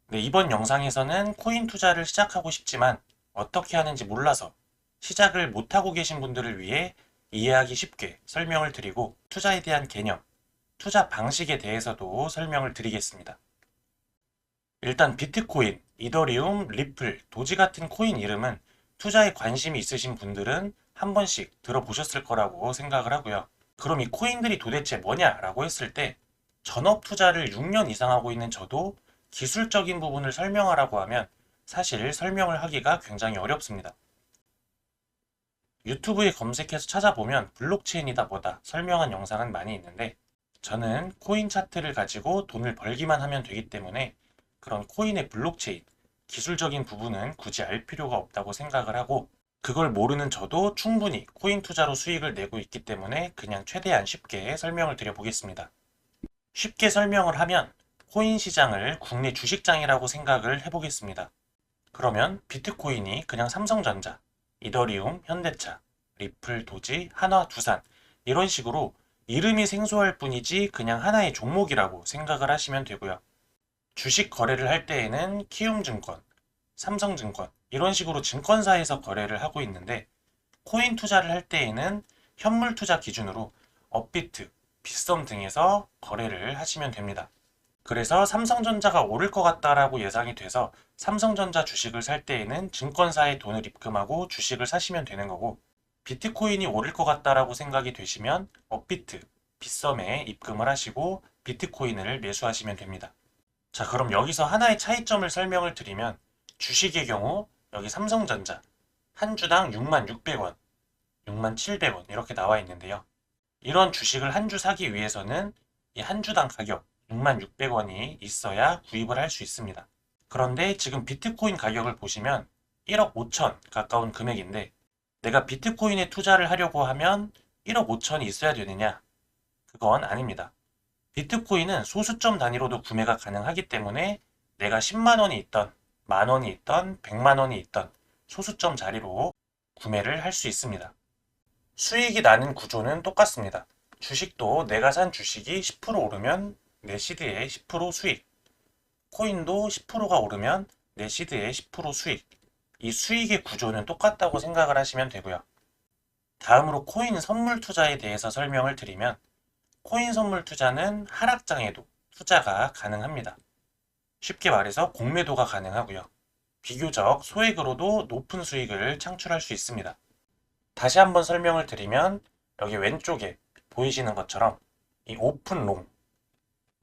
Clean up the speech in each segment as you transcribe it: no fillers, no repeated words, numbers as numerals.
네, 이번 영상에서는 코인 투자를 시작하고 싶지만 어떻게 하는지 몰라서 시작을 못하고 계신 분들을 위해 이해하기 쉽게 설명을 드리고 투자에 대한 개념, 투자 방식에 대해서도 설명을 드리겠습니다. 일단 비트코인, 이더리움, 리플, 도지 같은 코인 이름은 투자에 관심이 있으신 분들은 한 번씩 들어보셨을 거라고 생각을 하고요. 그럼 이 코인들이 도대체 뭐냐라고 했을 때 전업 투자를 6년 이상 하고 있는 저도 기술적인 부분을 설명하라고 하면 사실 설명을 하기가 굉장히 어렵습니다. 유튜브에 검색해서 찾아보면 블록체인이다 뭐다 설명한 영상은 많이 있는데 저는 코인 차트를 가지고 돈을 벌기만 하면 되기 때문에 그런 코인의 블록체인, 기술적인 부분은 굳이 알 필요가 없다고 생각을 하고 그걸 모르는 저도 충분히 코인 투자로 수익을 내고 있기 때문에 그냥 최대한 쉽게 설명을 드려보겠습니다. 쉽게 설명을 하면 코인 시장을 국내 주식장이라고 생각을 해보겠습니다. 그러면 비트코인이 그냥 삼성전자, 이더리움, 현대차, 리플, 도지, 한화, 두산 이런 식으로 이름이 생소할 뿐이지 그냥 하나의 종목이라고 생각을 하시면 되고요. 주식 거래를 할 때에는 키움증권, 삼성증권 이런 식으로 증권사에서 거래를 하고 있는데 코인 투자를 할 때에는 현물 투자 기준으로 업비트, 빗썸 등에서 거래를 하시면 됩니다. 그래서 삼성전자가 오를 것 같다라고 예상이 돼서 삼성전자 주식을 살 때에는 증권사에 돈을 입금하고 주식을 사시면 되는 거고 비트코인이 오를 것 같다라고 생각이 되시면 업비트, 빗썸에 입금을 하시고 비트코인을 매수하시면 됩니다. 자, 그럼 여기서 하나의 차이점을 설명을 드리면 주식의 경우 여기 삼성전자 한 주당 66,600원, 67,000원 이렇게 나와 있는데요. 이런 주식을 한 주 사기 위해서는 이 한 주당 가격 66,600원이 있어야 구입을 할 수 있습니다. 그런데 지금 비트코인 가격을 보시면 1억 5천 가까운 금액인데 내가 비트코인에 투자를 하려고 하면 1억 5천이 있어야 되느냐? 그건 아닙니다. 비트코인은 소수점 단위로도 구매가 가능하기 때문에 내가 10만 원이 있던, 만 원이 있던, 100만 원이 있던 소수점 자리로 구매를 할 수 있습니다. 수익이 나는 구조는 똑같습니다. 주식도 내가 산 주식이 10% 오르면 내 시드에 10% 수익, 코인도 10%가 오르면 내 시드에 10% 수익. 이 수익의 구조는 똑같다고 생각을 하시면 되고요. 다음으로 코인 선물 투자에 대해서 설명을 드리면 코인 선물 투자는 하락장에도 투자가 가능합니다. 쉽게 말해서 공매도가 가능하고요. 비교적 소액으로도 높은 수익을 창출할 수 있습니다. 다시 한번 설명을 드리면 여기 왼쪽에 보이시는 것처럼 이 오픈롱,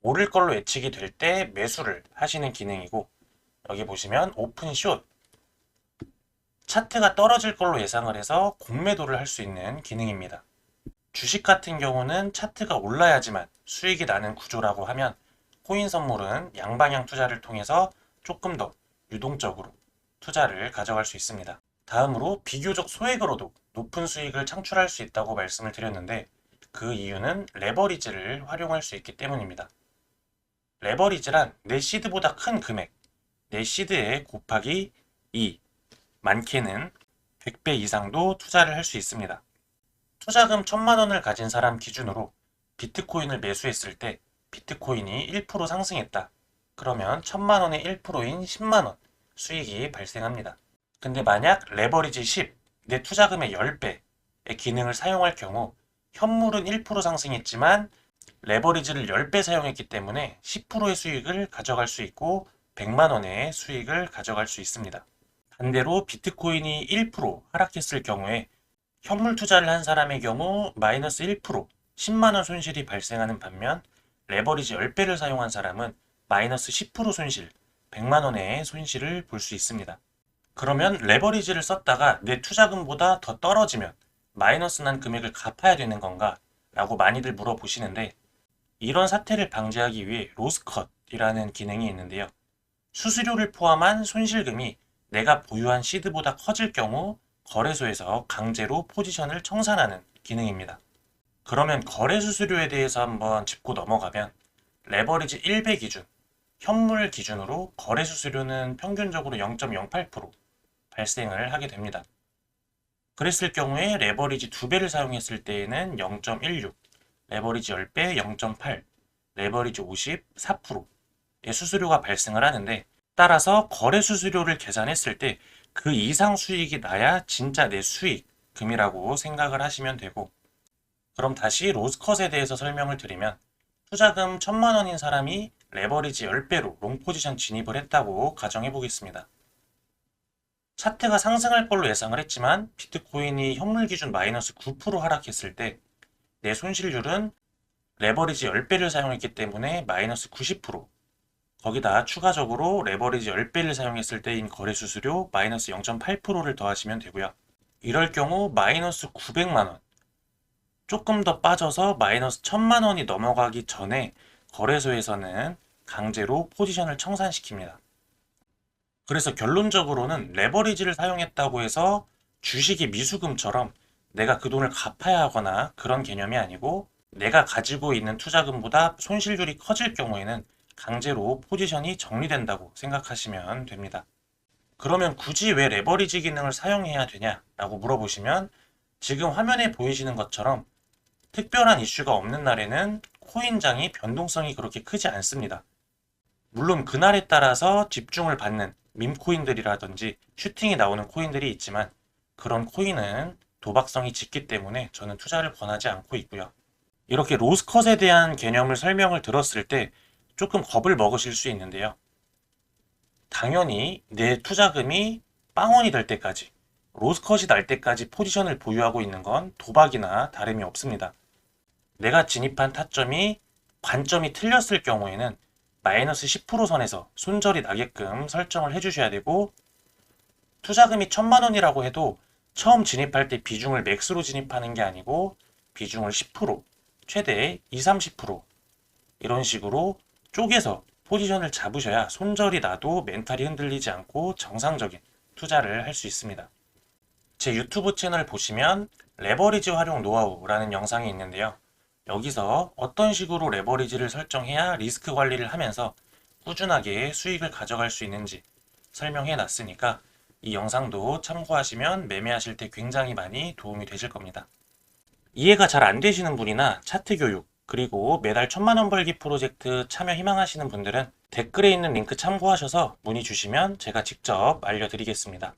오를 걸로 예측이 될 때 매수를 하시는 기능이고 여기 보시면 오픈숏, 차트가 떨어질 걸로 예상을 해서 공매도를 할 수 있는 기능입니다. 주식 같은 경우는 차트가 올라야지만 수익이 나는 구조라고 하면 코인 선물은 양방향 투자를 통해서 조금 더 유동적으로 투자를 가져갈 수 있습니다. 다음으로 비교적 소액으로도 높은 수익을 창출할 수 있다고 말씀을 드렸는데 그 이유는 레버리지를 활용할 수 있기 때문입니다. 레버리지란 내 시드보다 큰 금액, 내 시드에 곱하기 2, 많게는 100배 이상도 투자를 할 수 있습니다. 투자금 1,000만 원을 가진 사람 기준으로 비트코인을 매수했을 때 비트코인이 1% 상승했다. 그러면 1,000만 원의 1%인 10만 원 수익이 발생합니다. 근데 만약 레버리지 10, 내 투자금의 10배의 기능을 사용할 경우 현물은 1% 상승했지만 레버리지를 10배 사용했기 때문에 10%의 수익을 가져갈 수 있고 100만 원의 수익을 가져갈 수 있습니다. 반대로 비트코인이 1% 하락했을 경우에 현물 투자를 한 사람의 경우 마이너스 1%, 10만 원 손실이 발생하는 반면 레버리지 10배를 사용한 사람은 마이너스 10% 손실, 100만 원의 손실을 볼 수 있습니다. 그러면 레버리지를 썼다가 내 투자금보다 더 떨어지면 마이너스 난 금액을 갚아야 되는 건가? 라고 많이들 물어보시는데 이런 사태를 방지하기 위해 로스컷이라는 기능이 있는데요. 수수료를 포함한 손실금이 내가 보유한 시드보다 커질 경우 거래소에서 강제로 포지션을 청산하는 기능입니다. 그러면 거래 수수료에 대해서 한번 짚고 넘어가면 레버리지 1배 기준, 현물 기준으로 거래 수수료는 평균적으로 0.08% 발생을 하게 됩니다. 그랬을 경우에 레버리지 2배를 사용했을 때에는 0.16, 레버리지 10배 0.8, 레버리지 50, 4%의 수수료가 발생을 하는데 따라서 거래 수수료를 계산했을 때 그 이상 수익이 나야 진짜 내 수익금이라고 생각을 하시면 되고, 그럼 다시 로스컷에 대해서 설명을 드리면, 투자금 1000만 원인 사람이 레버리지 10배로 롱 포지션 진입을 했다고 가정해 보겠습니다. 차트가 상승할 걸로 예상을 했지만 비트코인이 현물 기준 마이너스 9% 하락했을 때 내 손실률은 레버리지 10배를 사용했기 때문에 마이너스 90%, 거기다 추가적으로 레버리지 10배를 사용했을 때인 거래 수수료 마이너스 0.8%를 더하시면 되고요. 이럴 경우 마이너스 900만 원, 조금 더 빠져서 마이너스 1000만 원이 넘어가기 전에 거래소에서는 강제로 포지션을 청산시킵니다. 그래서 결론적으로는 레버리지를 사용했다고 해서 주식이 미수금처럼 내가 그 돈을 갚아야 하거나 그런 개념이 아니고, 내가 가지고 있는 투자금보다 손실률이 커질 경우에는 강제로 포지션이 정리된다고 생각하시면 됩니다. 그러면 굳이 왜 레버리지 기능을 사용해야 되냐라고 물어보시면, 지금 화면에 보이시는 것처럼 특별한 이슈가 없는 날에는 코인장이 변동성이 그렇게 크지 않습니다. 물론 그날에 따라서 집중을 받는 밈코인들이라든지 슈팅이 나오는 코인들이 있지만, 그런 코인은 도박성이 짙기 때문에 저는 투자를 권하지 않고 있고요. 이렇게 로스컷에 대한 개념을 설명을 들었을 때 조금 겁을 먹으실 수 있는데요. 당연히 내 투자금이 빵원이 될 때까지, 로스컷이 날 때까지 포지션을 보유하고 있는 건 도박이나 다름이 없습니다. 내가 진입한 타점이 관점이 틀렸을 경우에는 마이너스 10% 선에서 손절이 나게끔 설정을 해주셔야 되고, 투자금이 1000만 원이라고 해도 처음 진입할 때 비중을 맥스로 진입하는 게 아니고 비중을 10%, 최대 20-30% 이런 식으로 쪼개서 포지션을 잡으셔야 손절이 나도 멘탈이 흔들리지 않고 정상적인 투자를 할 수 있습니다. 제 유튜브 채널 보시면 레버리지 활용 노하우라는 영상이 있는데요. 여기서 어떤 식으로 레버리지를 설정해야 리스크 관리를 하면서 꾸준하게 수익을 가져갈 수 있는지 설명해 놨으니까 이 영상도 참고하시면 매매하실 때 굉장히 많이 도움이 되실 겁니다. 이해가 잘 안 되시는 분이나 차트 교육, 그리고 매달 1000만 원 벌기 프로젝트 참여 희망하시는 분들은 댓글에 있는 링크 참고하셔서 문의 주시면 제가 직접 알려드리겠습니다.